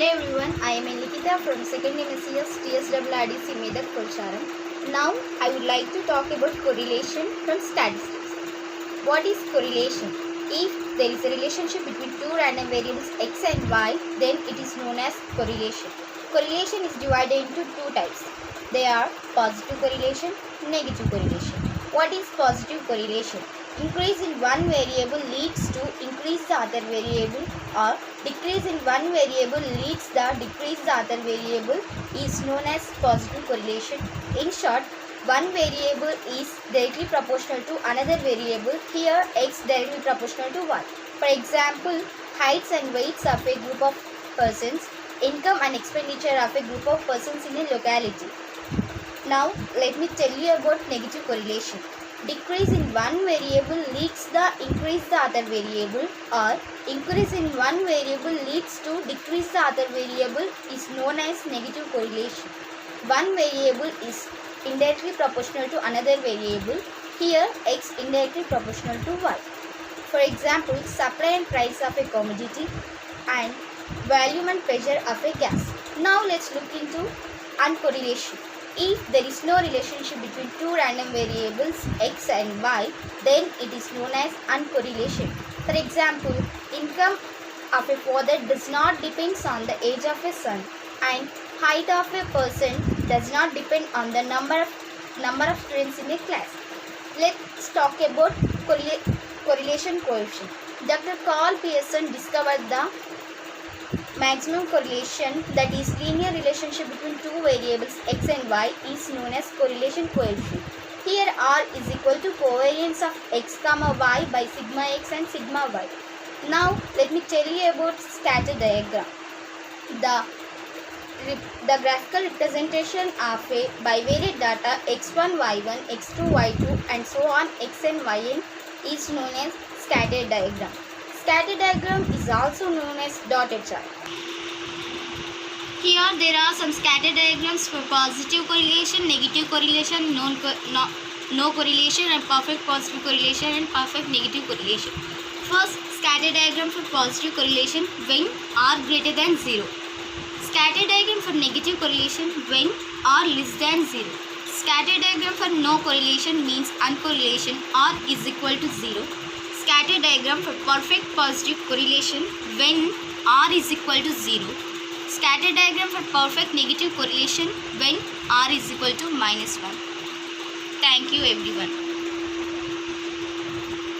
Hello everyone, I am Nikita from 2nd MSCS TSRRDC Medak Kolcharam. Now I would like to talk about correlation from statistics. What is correlation? If there is a relationship between two random variables x and y, then it is known as correlation. Correlation is divided into two types. They are positive correlation, negative correlation. What is positive correlation? Increase in one variable leads to increase the other variable, or decrease in one variable leads the decrease the other variable is known as positive correlation. In short, one variable is directly proportional to another variable, here x directly proportional to y. For example, heights and weights of a group of persons, income and expenditure of a group of persons in a locality. Now let me tell you about negative correlation. Decrease in one variable leads the increase the other variable, or increase in one variable leads to decrease the other variable is known as negative correlation. One variable is indirectly proportional to another variable, here x indirectly proportional to y. For example, supply and price of a commodity and volume and pressure of a gas. Now let's look into uncorrelation. If there is no relationship between two random variables x and y, then it is known as uncorrelation. For example, income of a father does not depend on the age of a son, and height of a person does not depend on the number of students in a class. Let's talk about correlation coefficient. Dr. Carl Pearson discovered the maximum correlation, that is linear relationship between two variables x and y, is known as correlation coefficient. Here R is equal to covariance of x comma y by sigma x and sigma y. Now let me tell you about scatter diagram. The graphical representation of a bivariate data x1, y1, x2, y2 and so on xn, yn is known as scatter diagram. Scatter diagram is also known as dotted chart. Here there are some scatter diagrams for positive correlation, negative correlation, no correlation, and perfect positive correlation and perfect negative correlation. First, scatter diagram for positive correlation when r greater than 0. Scatter diagram for negative correlation when r less than 0. Scatter diagram for no correlation means uncorrelation, r is equal to 0. Scatter diagram for perfect positive correlation when r is equal to 0. Scatter diagram for perfect negative correlation when r is equal to -1. Thank you everyone.